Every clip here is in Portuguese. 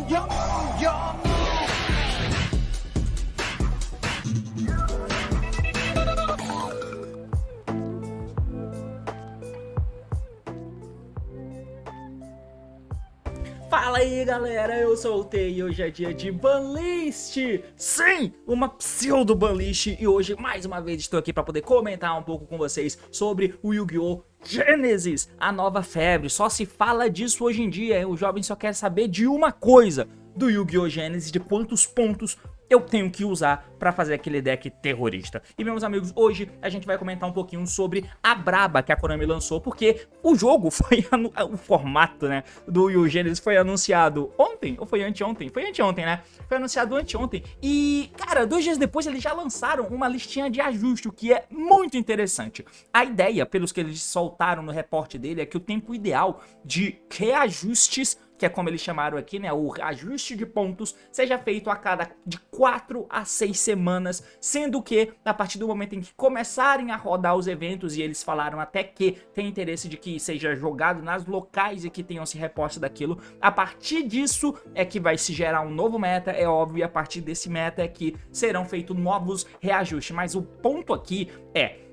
Yum, yum. Fala aí galera, eu sou o T e hoje é dia de Banlist. Sim, uma pseudo Banlist. E hoje mais uma vez estou aqui para poder comentar um pouco com vocês sobre o Yu-Gi-Oh! Genesis, a nova febre. Só se fala disso hoje em dia, hein? O jovem só quer saber de uma coisa: do Yu-Gi-Oh! Genesis, de quantos pontos eu tenho que usar pra fazer aquele deck terrorista. E meus amigos, hoje a gente vai comentar um pouquinho sobre a braba que a Konami lançou, porque o jogo foi, o formato, né, do Yu Genesis foi anunciado ontem, ou foi anteontem? Foi anteontem, né? Foi anunciado anteontem. E, cara, 2 dias depois eles já lançaram uma listinha de ajuste, o que é muito interessante. A ideia, pelos que eles soltaram no reporte dele, é que o tempo ideal de reajustes, que é como eles chamaram aqui, né, o ajuste de pontos, seja feito a cada de 4 a 6 semanas, sendo que a partir do momento em que começarem a rodar os eventos, e eles falaram até que tem interesse de que seja jogado nas locais e que tenham esse reporte daquilo, a partir disso é que vai se gerar um novo meta, é óbvio, e a partir desse meta é que serão feitos novos reajustes, mas o ponto aqui é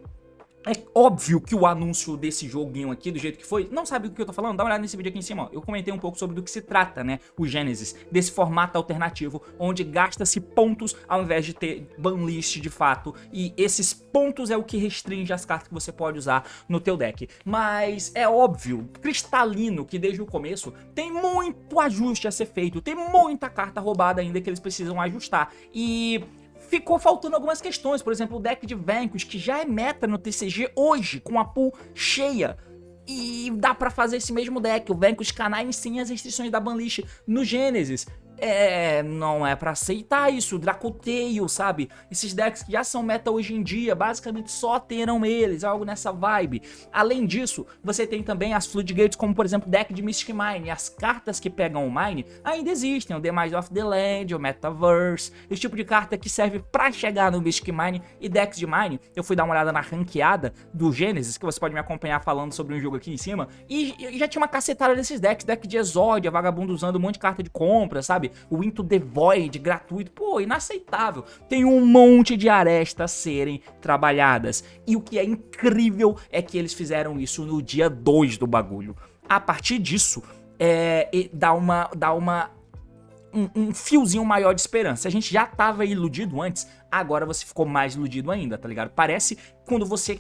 óbvio que o anúncio desse joguinho aqui, do jeito que foi, não sabe do que eu tô falando? Dá uma olhada nesse vídeo aqui em cima, ó. Eu comentei um pouco sobre do que se trata, né, o Genesis, desse formato alternativo, onde gasta-se pontos ao invés de ter banlist de fato, e esses pontos é o que restringe as cartas que você pode usar no teu deck. Mas é óbvio, cristalino, que desde o começo tem muito ajuste a ser feito, tem muita carta roubada ainda que eles precisam ajustar, e ficou faltando algumas questões, por exemplo, o deck de Vanquish, que já é meta no TCG hoje, com a pool cheia. E dá pra fazer esse mesmo deck, o Vanquish Canine, sem as restrições da banlist no Genesis. Não é pra aceitar isso, Dracoteio, sabe? Esses decks que já são meta hoje em dia, basicamente só terão eles, algo nessa vibe. Além disso, você tem também as Floodgates, como por exemplo o deck de Mystic Mine. As cartas que pegam o Mine ainda existem, o Demise of the Land, o Metaverse, esse tipo de carta que serve pra chegar no Mystic Mine e decks de Mine. Eu fui dar uma olhada na ranqueada do Genesis, que você pode me acompanhar falando sobre um jogo aqui em cima, e já tinha uma cacetada desses decks, deck de Exódia, vagabundo usando um monte de carta de compra, sabe? O Into the Void gratuito, pô, inaceitável. Tem um monte de arestas serem trabalhadas. E o que é incrível é que eles fizeram isso no dia 2 do bagulho. A partir disso, dá um fiozinho maior de esperança. A gente já tava iludido antes, agora você ficou mais iludido ainda, tá ligado? Parece quando você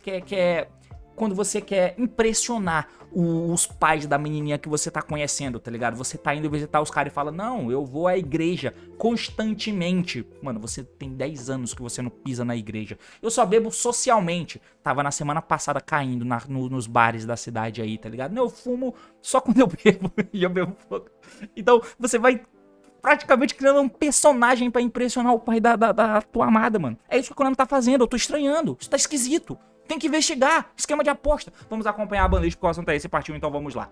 quando você quer impressionar os pais da menininha que você tá conhecendo, tá ligado? Você tá indo visitar os caras e fala: não, eu vou à igreja constantemente. Mano, você tem 10 anos que você não pisa na igreja. Eu só bebo socialmente. Tava na semana passada caindo nos bares da cidade aí, tá ligado? Não, eu fumo só quando eu bebo e eu bebo pouco. Então, você vai praticamente criando um personagem pra impressionar o pai da tua amada, mano. É isso que a Konami tá fazendo, eu tô estranhando. Isso tá esquisito. Tem que investigar, esquema de aposta. Vamos acompanhar a banlist, porque o assunto é esse, partiu, então vamos lá.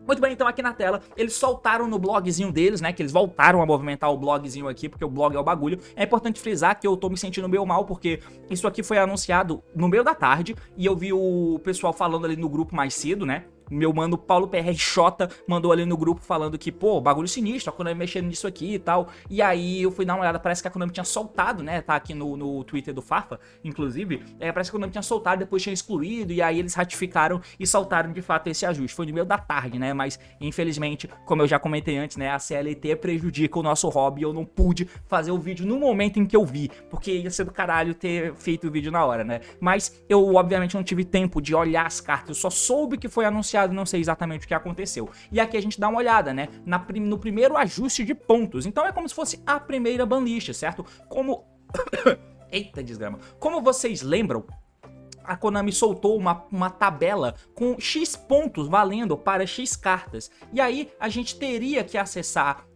Muito bem, então aqui na tela, eles soltaram no blogzinho deles, né, que eles voltaram a movimentar o blogzinho aqui, porque o blog é o bagulho. É importante frisar que eu tô me sentindo meio mal, porque isso aqui foi anunciado no meio da tarde, e eu vi o pessoal falando ali no grupo mais cedo, né. Meu mano Paulo PR Xota mandou ali no grupo falando que, pô, bagulho sinistro, a Konami mexendo nisso aqui e tal. E aí eu fui dar uma olhada, parece que a Konami tinha soltado, né, tá aqui no Twitter do Fafa, inclusive. Parece que a Konami tinha soltado, depois tinha excluído, e aí eles ratificaram e soltaram de fato esse ajuste. Foi no meio da tarde, né, mas infelizmente, como eu já comentei antes, né, a CLT prejudica o nosso hobby. Eu não pude fazer o vídeo no momento em que eu vi, porque ia ser do caralho ter feito o vídeo na hora, né. Mas eu obviamente não tive tempo de olhar as cartas, eu só soube que foi anunciado, não sei exatamente o que aconteceu. E aqui a gente dá uma olhada, né, no primeiro ajuste de pontos. Então é como se fosse a primeira banlist, certo? Como... Eita desgrama. Como vocês lembram, a Konami soltou uma tabela com X pontos valendo para X cartas. E aí a gente teria que acessar,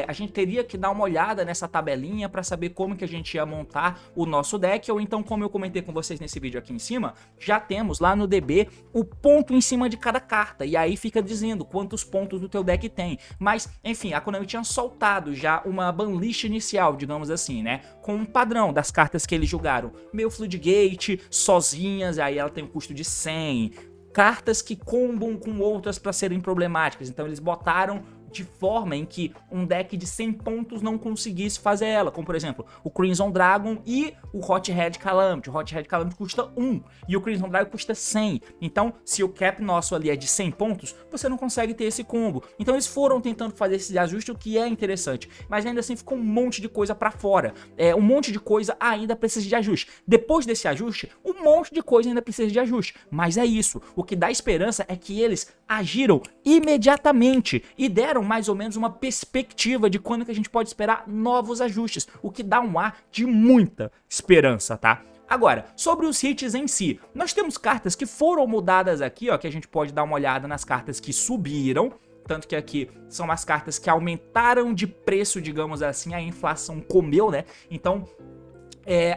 a gente teria que dar uma olhada nessa tabelinha para saber como que a gente ia montar o nosso deck. Ou então, como eu comentei com vocês nesse vídeo aqui em cima, já temos lá no DB o ponto em cima de cada carta. E aí fica dizendo quantos pontos o teu deck tem. Mas, enfim, a Konami tinha soltado já uma banlist inicial, digamos assim, né? Com um padrão das cartas que eles jogaram. Meio Floodgate, sozinho. Aí ela tem um custo de 100, cartas que combam com outras para serem problemáticas, então eles botaram de forma em que um deck de 100 pontos não conseguisse fazer ela, como por exemplo, o Crimson Dragon e o Hot Red Calamity. O Hot Red Calamity custa 1 e o Crimson Dragon custa 100. Então, se o cap nosso ali é de 100 pontos, você não consegue ter esse combo. Então eles foram tentando fazer esse ajuste, o que é interessante, mas ainda assim ficou um monte de coisa pra fora. Um monte de coisa ainda precisa de ajuste. Depois desse ajuste, um monte de coisa ainda precisa de ajuste. Mas é isso. O que dá esperança é que eles agiram imediatamente e deram mais ou menos uma perspectiva de quando que a gente pode esperar novos ajustes, o que dá um ar de muita esperança, tá? Agora, sobre os hits em si, nós temos cartas que foram mudadas aqui, ó, que a gente pode dar uma olhada nas cartas que subiram, tanto que aqui são as cartas que aumentaram de preço, digamos assim, a inflação comeu, né? Então,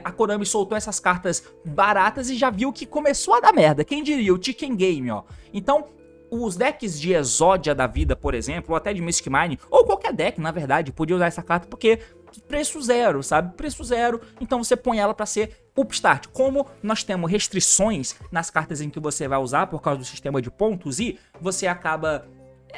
a Konami soltou essas cartas baratas e já viu que começou a dar merda. Quem diria? O Chicken Game, ó. Então, os decks de Exódia da vida, por exemplo, ou até de Mystic Mine, ou qualquer deck, na verdade, podia usar essa carta porque preço zero, sabe? Preço zero, então você põe ela pra ser upstart. Como nós temos restrições nas cartas em que você vai usar por causa do sistema de pontos e você acaba...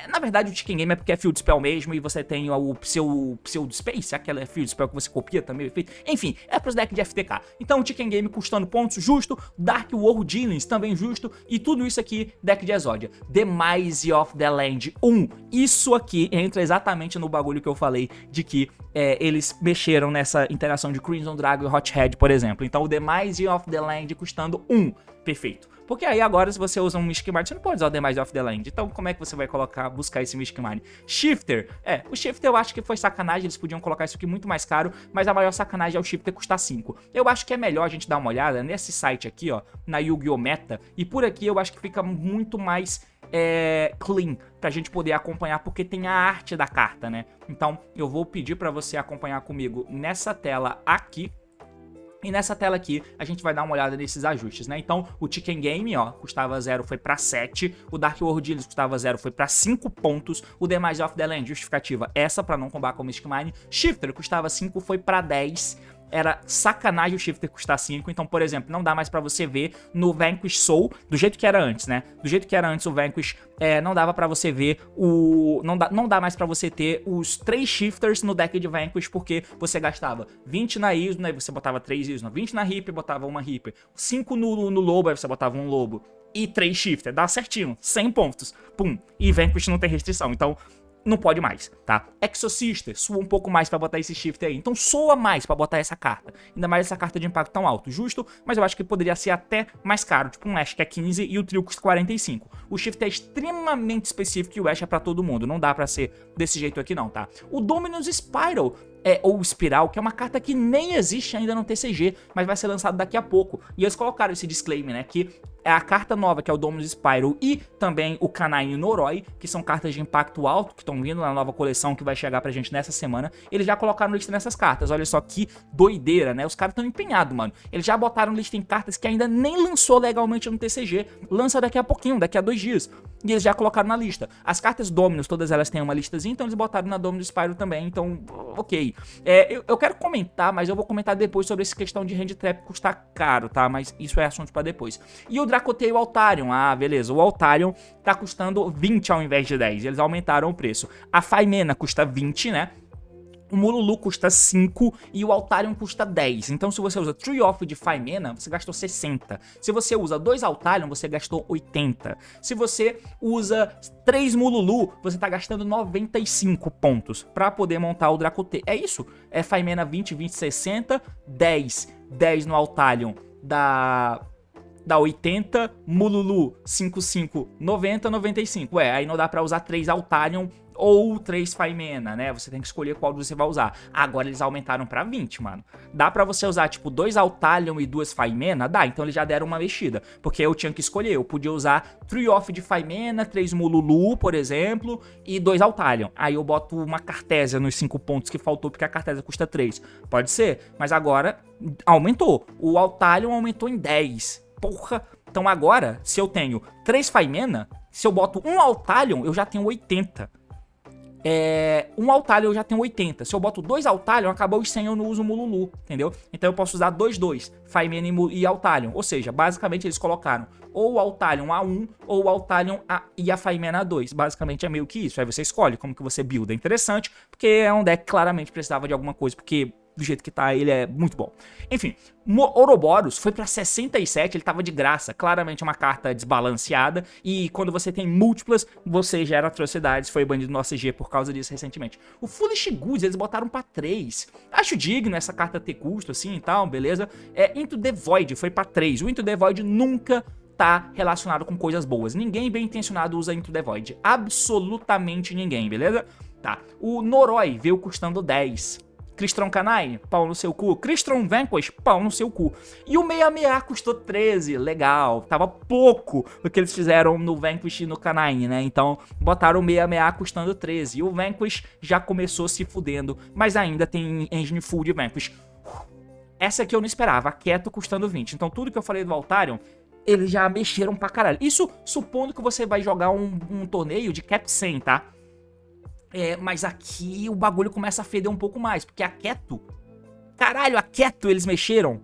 Na verdade, o Chicken Game é porque é Field Spell mesmo, e você tem o Pseudo Space, aquela Field Spell que você copia também, efeito. Enfim, é pros decks de FTK. Então, o Chicken Game custando pontos, justo. Dark World Dealings, também justo. E tudo isso aqui, deck de Exódia. Demise of the Land 1. Isso aqui entra exatamente no bagulho que eu falei, de que eles mexeram nessa interação de Crimson Dragon e Hot Red, por exemplo. Então, o Demise of the Land custando 1. Perfeito. Porque aí agora, se você usa um Mystic Mine, você não pode usar o Demise of the Land. Então, como é que você vai buscar esse Mystic Mine? Shifter. O Shifter eu acho que foi sacanagem, eles podiam colocar isso aqui muito mais caro, mas a maior sacanagem é o Shifter custar 5. Eu acho que é melhor a gente dar uma olhada nesse site aqui, ó, na Yu-Gi-Oh! Meta, e por aqui eu acho que fica muito mais clean pra gente poder acompanhar, porque tem a arte da carta, né? Então, eu vou pedir pra você acompanhar comigo nessa tela aqui. E nessa tela aqui, a gente vai dar uma olhada nesses ajustes, né? Então, o Chicken Game, ó, custava 0, foi pra 7. O Dark World Dealings custava 0, foi pra 5 pontos. O Demise of the Land, justificativa essa, pra não combar com o Mystic Mine. Shifter, custava 5, foi pra 10. Era sacanagem o Shifter custar 5, então, por exemplo, não dá mais pra você ver no Vanquish Soul, do jeito que era antes, né? Do jeito que era antes o Vanquish, não dava pra você ver não dá mais pra você ter os 3 Shifters no deck de Vanquish, porque você gastava 20 na Isna, aí você botava 3 Isna, 20 na Reaper, botava uma Reaper, 5 no Lobo, aí você botava um Lobo, e 3 Shifter, dá certinho, 100 pontos, pum, e Vanquish não tem restrição, então... não pode mais, tá? Exosister, soa um pouco mais pra botar esse Shifter aí. Então soa mais pra botar essa carta. Ainda mais essa carta de impacto tão alto. Justo, mas eu acho que poderia ser até mais caro. Tipo um Ash que é 15 e o trio custa 45. O Shifter é extremamente específico e o Ash é pra todo mundo. Não dá pra ser desse jeito aqui não, tá? O Dominus Spiral, ou Espiral, que é uma carta que nem existe ainda no TCG, mas vai ser lançado daqui a pouco. E eles colocaram esse disclaimer, né? Que é a carta nova, que é o Dominus Spiral, e também o Canine Noroi, que são cartas de impacto alto, que estão vindo na nova coleção que vai chegar pra gente nessa semana. Eles já colocaram lista nessas cartas, olha só que doideira, né? Os caras estão empenhados, mano. Eles já botaram lista em cartas que ainda nem lançou legalmente no TCG. Lança daqui a pouquinho, daqui a 2 dias. E eles já colocaram na lista. As cartas Dominus, todas elas têm uma listazinha, então eles botaram na Dominus Spiral também, então, ok. Eu quero comentar, mas eu vou comentar depois sobre essa questão de Hand Trap custar caro, tá? Mas isso é assunto pra depois. E o Dracoteio Altarion, beleza. O Altarion tá custando 20 ao invés de 10. Eles aumentaram o preço. A Faimena custa 20, né? O Mululu custa 5 e o Altarion custa 10. Então, se você usa Tree Off de Faimena, você gastou 60. Se você usa 2 Altarion, você gastou 80. Se você usa 3 Mululu, você tá gastando 95 pontos pra poder montar o Dracoteio. É isso. É Faimena 20, 20, 60, 10. 10 no Altarion dá 80, Mululu 55, 90, 95. Aí não dá pra usar 3 Altarion ou 3 Faimena, né? Você tem que escolher qual você vai usar. Agora eles aumentaram pra 20, mano. Dá pra você usar, tipo, 2 Altarion e 2 Faimena? Dá, então eles já deram uma mexida. Porque eu tinha que escolher. Eu podia usar 3 Off de Faimena, 3 Mululu, por exemplo, e 2 Altarion. Aí eu boto uma Cartesia nos 5 pontos que faltou, porque a Cartesia custa 3. Pode ser, mas agora aumentou. O Altarion aumentou em 10. Porra! Então agora, se eu tenho 3 Faimena, se eu boto um Altarion, eu já tenho 80. Um Altalion eu já tenho 80. Se eu boto 2 Altalion, acabou os 100, eu não uso Mululu, entendeu? Então eu posso usar 2, Faimena e Altalion. Ou seja, basicamente eles colocaram ou o Altalion A1 ou o Altalion e a Faimena A2. Basicamente é meio que isso. Aí você escolhe como que você builda. É interessante, porque é um deck que claramente precisava de alguma coisa, porque do jeito que tá, ele é muito bom. Enfim, Ouroboros foi pra 67, ele tava de graça. Claramente uma carta desbalanceada. E quando você tem múltiplas, você gera atrocidades. Foi banido no OCG por causa disso recentemente. O Foolish Goods, eles botaram pra 3. Acho digno essa carta ter custo assim e tal, beleza. Into the Void foi pra 3. O Into the Void nunca tá relacionado com coisas boas. Ninguém bem intencionado usa Into the Void. Absolutamente ninguém, beleza? Tá. O Noroi veio custando 10. Crystron Canine, pau no seu cu. Crystron Vanquish, pau no seu cu. E o 66 custou 13, legal. Tava pouco o que eles fizeram no Vanquish e no Canine, né? Então botaram o 66 custando 13. E o Vanquish já começou se fudendo, mas ainda tem engine full de Vanquish. Essa aqui eu não esperava, a Keto custando 20. Então tudo que eu falei do Altarion, eles já mexeram pra caralho. Isso supondo que você vai jogar um torneio de cap 100, tá? Mas aqui o bagulho começa a feder um pouco mais, porque a Keto... Caralho, a Keto eles mexeram.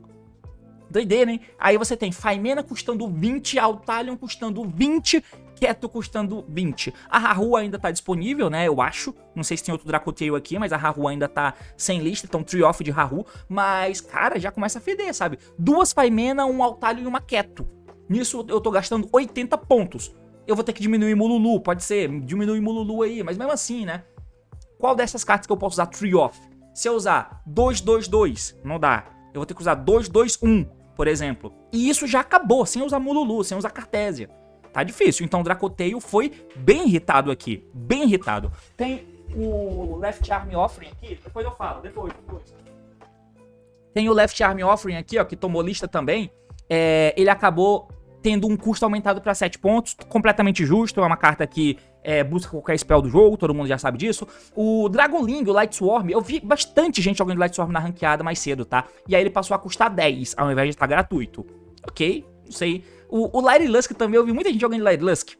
Doideira, hein? Aí você tem Faimena custando 20, Altalion custando 20, Keto custando 20. A Haru ainda tá disponível, né? Eu acho. Não sei se tem outro Dracotail aqui, mas a Haru ainda tá sem lista, então Tree-Off de Haru. Mas, cara, já começa a feder, sabe? 2 Faimena, 1 Altalion e uma Keto. Nisso eu tô gastando 80 pontos. Eu vou ter que diminuir Mululu, pode ser, diminui Mululu aí, mas mesmo assim, né? Qual dessas cartas que eu posso usar Tree-Off? Se eu usar 2, não dá. Eu vou ter que usar 2, 1, por exemplo. E isso já acabou, sem usar Mululu, sem usar Cartésia. Tá difícil, então o Dracotail foi bem irritado aqui, bem irritado. Tem o Left Arm Offering aqui, depois eu falo, depois. Tem o Left Arm Offering aqui, ó, que tomou lista também. Ele acabou tendo um custo aumentado para 7 pontos, completamente justo, é uma carta que busca qualquer spell do jogo, todo mundo já sabe disso. O Dragonling, o Light Swarm, eu vi bastante gente jogando Light Swarm na ranqueada mais cedo, tá? E aí ele passou a custar 10, ao invés de estar gratuito. Ok, não sei. O Light Lusk também, eu vi muita gente jogando Light Lusk.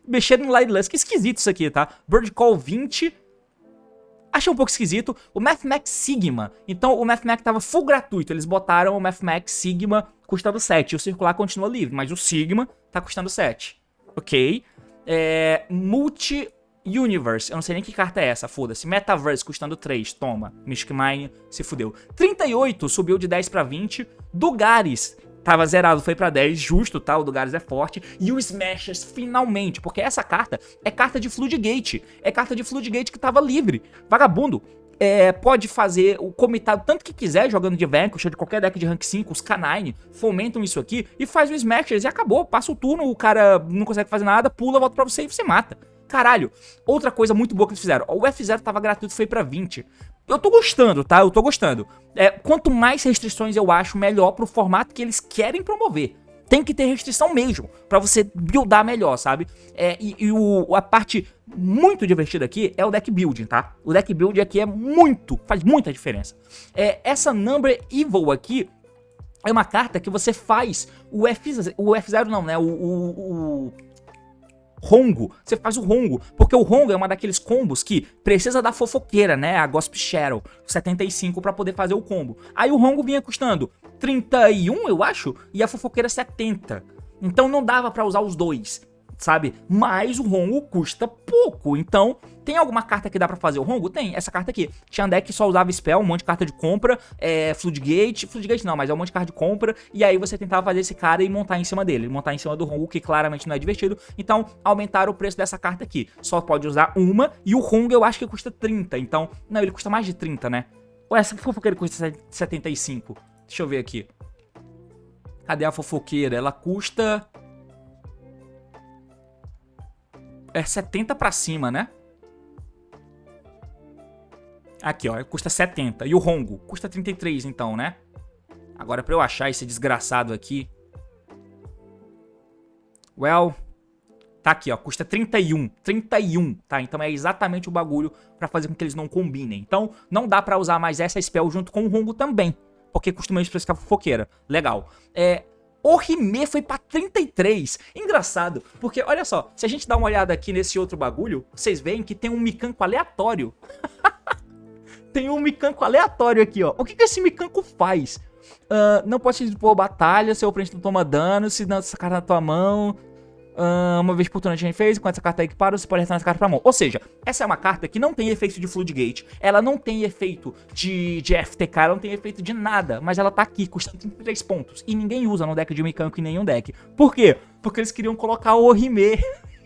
Mexendo no Light Lusk, esquisito isso aqui, tá? Bird Call 20... Achei um pouco esquisito. O Mathmax Sigma. Então o Mathmax tava full gratuito. Eles botaram o Mathmax Sigma custando 7. O circular continua livre, mas o Sigma tá custando 7. Ok. Multi-Universe. Eu não sei nem que carta é essa, foda-se. Metaverse custando 3. Toma. Mystic Mine se fudeu. 38 subiu de 10 pra 20. Dugares tava zerado, foi pra 10, justo, tá? O Dugares é forte. E o Smashers, finalmente, porque essa carta é carta de Floodgate. É carta de Floodgate que tava livre. Vagabundo. Pode fazer o comitado tanto que quiser, jogando de Vanquish ou de qualquer deck de rank 5, os Canine fomentam isso aqui e faz o Smashers e acabou. Passa o turno, o cara não consegue fazer nada, pula, volta pra você e você mata. Caralho. Outra coisa muito boa que eles fizeram. O F0 tava gratuito, foi pra 20. Eu tô gostando, tá? Eu tô gostando. Quanto mais restrições eu acho, melhor pro formato que eles querem promover. Tem que ter restrição mesmo, pra você buildar melhor, sabe? A parte muito divertida aqui é o deck building, tá? O deck building aqui faz muita diferença. Essa Number Evil aqui é uma carta que você faz o F0 não, né? O Rongo, você faz o Rongo, porque o Rongo é uma daqueles combos que precisa da fofoqueira, né, a Gossip Shadow, 75 pra poder fazer o combo. Aí o Rongo vinha custando 31, eu acho, e a fofoqueira 70. Então não dava pra usar os dois, sabe? Mas o Rongo custa pouco, então tem alguma carta que dá pra fazer o Rongo? Tem, essa carta aqui. Tinha um deck que só usava spell, um monte de carta de compra, Floodgate não, mas é um monte de carta de compra, e aí você tentava fazer esse cara e montar em cima dele, montar em cima do Rongo, que claramente não é divertido, então aumentaram o preço dessa carta aqui. Só pode usar uma, e o Rongo eu acho que custa 30, então, não, ele custa mais de 30, né? Ou essa fofoqueira custa 75? Deixa eu ver aqui. Cadê a fofoqueira? Ela custa... 70 pra cima, né? Aqui, ó, custa 70. E o Rongo? Custa 33, então, né? Agora, pra eu achar esse desgraçado aqui... Well... Tá aqui, ó, custa 31. 31, tá? Então é exatamente o bagulho pra fazer com que eles não combinem. Então, não dá pra usar mais essa spell junto com o Rongo também. Porque custa menos pra ficar fofoqueira. Legal. Orihime foi pra 33. Engraçado, porque olha só, se a gente dá uma olhada aqui nesse outro bagulho, vocês veem que tem um Mikanko aleatório. Tem um Mikanko aleatório aqui, ó. O que esse Mikanko faz? Não pode expor batalha, seu oponente não toma dano, se não essa carta na tua mão. Uma vez por turno a gente fez, enquanto essa carta é equipada, você pode retornar essa carta pra mão. Ou seja, essa é uma carta que não tem efeito de Floodgate, ela não tem efeito de FTK, ela não tem efeito de nada, mas ela tá aqui, custando 33 pontos. E ninguém usa no deck de Mikanko em nenhum deck. Por quê? Porque eles queriam colocar o Orihime.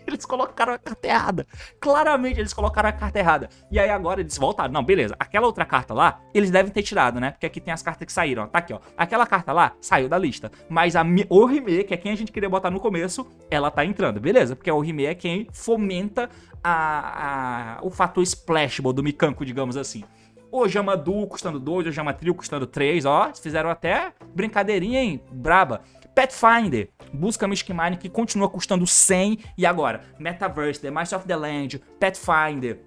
Eles colocaram a carta errada. Claramente eles colocaram a carta errada. E aí agora eles voltaram. Não, beleza. Aquela outra carta lá, eles devem ter tirado, né? Porque aqui tem as cartas que saíram. Ó. Tá aqui, ó. Aquela carta lá saiu da lista. Mas a Orihime, que é quem a gente queria botar no começo, ela tá entrando, beleza? Porque a Orihime é quem fomenta o fator splashable do Mikanko, digamos assim. O Jama Duo custando 2, o Jama Trio custando 3, ó. Eles fizeram até brincadeirinha, hein? Braba. Pathfinder, busca Mystic Mine, que continua custando 100. E agora, Metaverse, The Master of the Land, Pathfinder,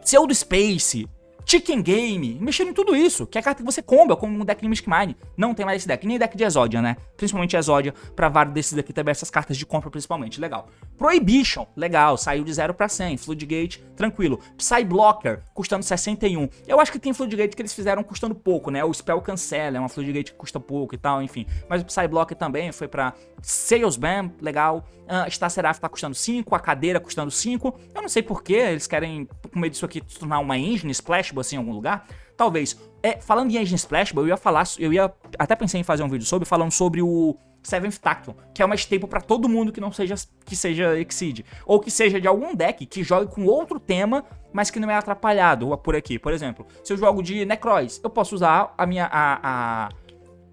Pseudo Space, Chicken Game, mexendo em tudo isso, que é a carta que você comba com um deck de Mystic Mine. Não tem mais esse deck, nem deck de Exodia, né? Principalmente Exodia, pra vários desses aqui também, essas cartas de compra principalmente, legal. Prohibition, legal, saiu de 0 pra 100, Floodgate, tranquilo. Psyblocker, custando 61. Eu acho que tem Floodgate que eles fizeram custando pouco, né? O Spell Cancel é uma Floodgate que custa pouco e tal, enfim. Mas o Psyblocker também foi pra Salesman, legal. Star Seraph tá custando 5, a cadeira custando 5. Eu não sei porquê, eles querem, com medo disso aqui, tornar uma engine splashable assim em algum lugar. Talvez. Falando em engine splashable, eu ia até pensei em fazer um vídeo falando sobre o Seventh Tachyon, que é uma staple pra todo mundo que não seja Exceed, ou que seja de algum deck que jogue com outro tema, mas que não é atrapalhado por aqui. Por exemplo, se eu jogo de Necroz, eu posso usar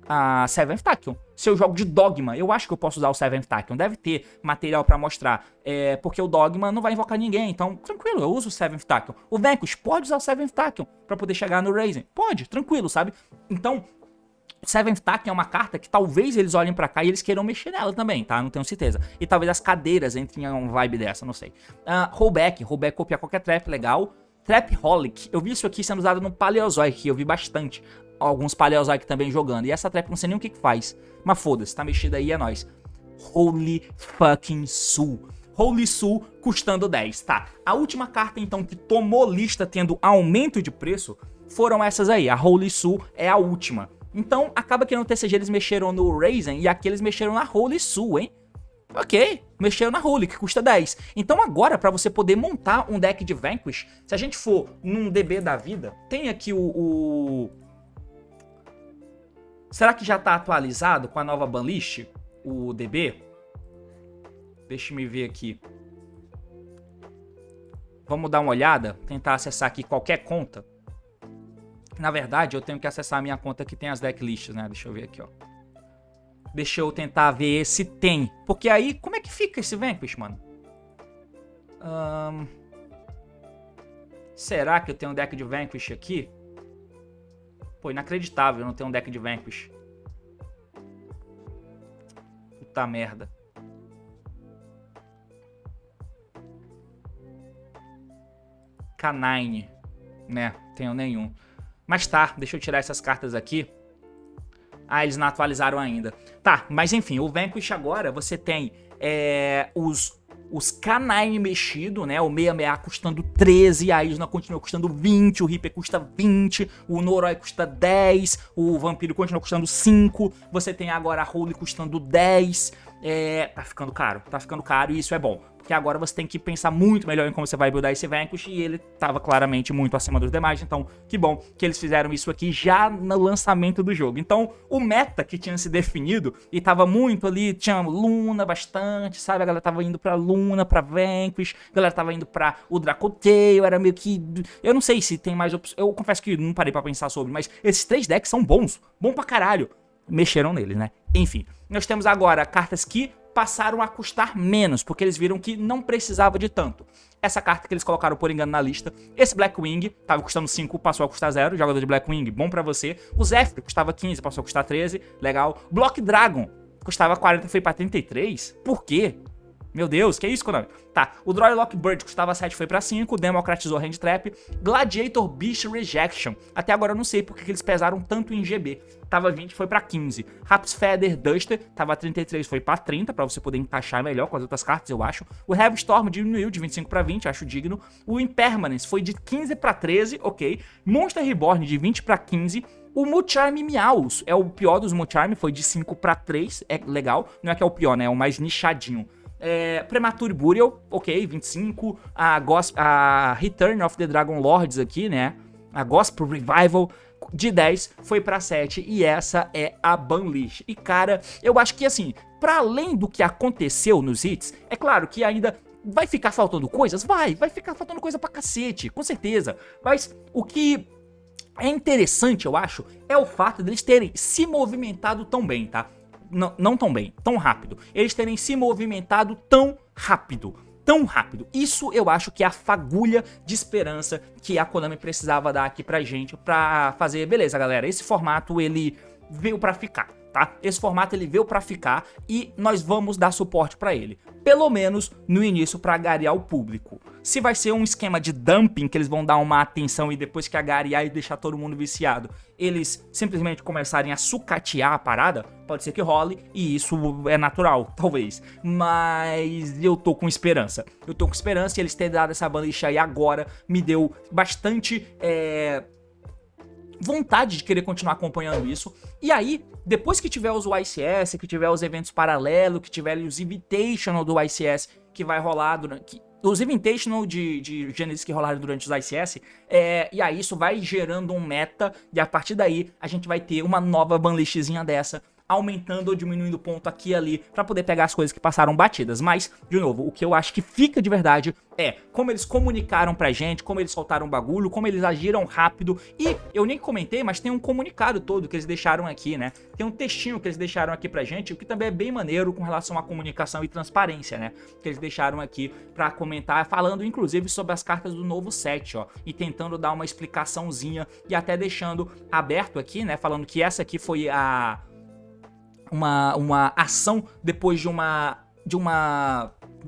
a Seventh Tachyon. Se eu jogo de Dogma, eu acho que eu posso usar o Seventh Tachyon. Deve ter material pra mostrar, porque o Dogma não vai invocar ninguém, então tranquilo, eu uso o Seventh Tachyon. O Vanquish pode usar o Seventh Tachyon pra poder chegar no Raizen. Pode, tranquilo, sabe? Então, Seventh Tachyon é uma carta que talvez eles olhem pra cá e eles queiram mexer nela também, tá? Não tenho certeza. E talvez as cadeiras entrem em uma vibe dessa, não sei. Rollback copiar qualquer trap, legal. Trapaholic, eu vi isso aqui sendo usado no Paleozoic, eu vi bastante alguns Paleozoic também jogando. E essa trap não sei nem o que faz. Mas foda-se, tá mexida aí, é nóis. Holy fucking Soul. Holy Soul custando 10, tá. A última carta, então, que tomou lista tendo aumento de preço foram essas aí. A Holy Soul é a última. Então, acaba que no TCG eles mexeram no Raizen e aqui eles mexeram na Holy Soul, hein? Ok, mexeram na Holy, que custa 10. Então agora, pra você poder montar um deck de Vanquish, se a gente for num DB da vida, tem aqui Será que já tá atualizado com a nova banlist, o DB? Deixa eu me ver aqui. Vamos dar uma olhada, tentar acessar aqui qualquer conta. Na verdade, eu tenho que acessar a minha conta que tem as decklists, né? Deixa eu ver aqui, ó. Deixa eu tentar ver se tem. Porque aí, como é que fica esse Vanquish, mano? Será que eu tenho um deck de Vanquish aqui? Pô, inacreditável eu não ter um deck de Vanquish. Puta merda. K9. Né, tenho nenhum. Mas tá, deixa eu tirar essas cartas aqui. Ah, eles não atualizaram ainda. Tá, mas enfim, o Vanquish agora você tem os K9 mexido, né? O 66 custando 13, a Isna continua custando 20, o Reaper custa 20, o Noroi custa 10, o Vampiro continua custando 5, você tem agora a Holy custando 10. Tá ficando caro e isso é bom. Porque agora você tem que pensar muito melhor em como você vai buildar esse Vanquish e ele tava claramente muito acima dos demais, então que bom que eles fizeram isso aqui já no lançamento do jogo. Então o meta que tinha se definido e tava muito ali, tinha Luna bastante, sabe? A galera tava indo pra Luna, pra Vanquish, a galera tava indo pra o Dracotale, era meio que... Eu não sei se tem mais opções, eu confesso que não parei pra pensar sobre, mas esses 3 decks são bons, bom pra caralho. Mexeram neles, né? Enfim, nós temos agora cartas que passaram a custar menos, porque eles viram que não precisava de tanto. Essa carta que eles colocaram por engano na lista, esse Blackwing, tava custando 5, passou a custar 0, jogador de Blackwing, bom pra você. O Zephyr custava 15, passou a custar 13, legal. Block Dragon, custava 40, foi pra 33, por quê? Meu Deus, que isso, Konami? Tá, o Droylock Bird custava 7, foi pra 5, democratizou Hand Trap. Gladiator Beast Rejection. Até agora eu não sei porque que eles pesaram tanto em GB. Tava 20, foi pra 15. Raps Feather Duster, tava 33, foi pra 30, pra você poder encaixar melhor com as outras cartas, eu acho. O Heavy Storm diminuiu de 25 pra 20, acho digno. O Impermanence foi de 15 pra 13, ok. Monster Reborn de 20 pra 15. O Mucharm Meows é o pior dos Mucharm, foi de 5 pra 3, é legal. Não é que é o pior, né? É o mais nichadinho. Premature Burial, ok, 25. A Return of the Dragon Lords aqui, né? A Gospel Revival de 10 foi pra 7 e essa é a banlist. E cara, eu acho que assim, pra além do que aconteceu nos hits, é claro que ainda vai ficar faltando coisas? Vai ficar faltando coisa pra cacete, com certeza. Mas o que é interessante, eu acho, é o fato deles terem se movimentado tão bem, tá? Não tão bem, tão rápido. Eles terem se movimentado tão rápido. Tão rápido. Isso eu acho que é a fagulha de esperança que a Konami precisava dar aqui pra gente pra fazer, beleza, galera, esse formato ele veio pra ficar, tá? Esse formato ele veio pra ficar e nós vamos dar suporte pra ele. Pelo menos no início pra agariar o público. Se vai ser um esquema de dumping, que eles vão dar uma atenção e depois que agariar e deixar todo mundo viciado, eles simplesmente começarem a sucatear a parada, pode ser que role e isso é natural, talvez. Mas eu tô com esperança. Eu tô com esperança e eles terem dado essa banlist aí agora me deu bastante vontade de querer continuar acompanhando isso. E aí, depois que tiver os YCS, que tiver os eventos paralelos, que tiver os Invitational do YCS que vai rolar durante... Os Invitational de Genesis que rolarem durante os ICS, e aí isso vai gerando um meta, e a partir daí a gente vai ter uma nova banlistzinha dessa, aumentando ou diminuindo ponto aqui e ali, pra poder pegar as coisas que passaram batidas. Mas, de novo, o que eu acho que fica de verdade é como eles comunicaram pra gente, como eles soltaram o bagulho, como eles agiram rápido. E eu nem comentei, mas tem um comunicado todo que eles deixaram aqui, né? Tem um textinho que eles deixaram aqui pra gente, o que também é bem maneiro com relação à comunicação e transparência, né? Que eles deixaram aqui pra comentar, falando inclusive sobre as cartas do novo set, ó. E tentando dar uma explicaçãozinha e até deixando aberto aqui, né? Falando que essa aqui foi uma ação depois de um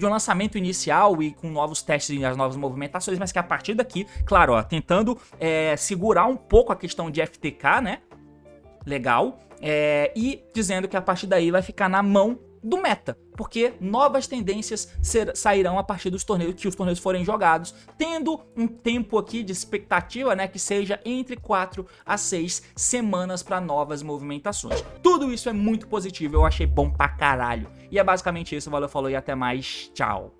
lançamento inicial e com novos testes e as novas movimentações, mas que a partir daqui, claro, ó, tentando segurar um pouco a questão de FTK, né? Legal. E dizendo que a partir daí vai ficar na mão do meta, porque novas tendências sairão a partir dos torneios, que os torneios forem jogados, tendo um tempo aqui de expectativa, né, que seja entre 4 a 6 semanas para novas movimentações. Tudo isso é muito positivo, eu achei bom pra caralho. E é basicamente isso, valeu, falou e até mais, tchau.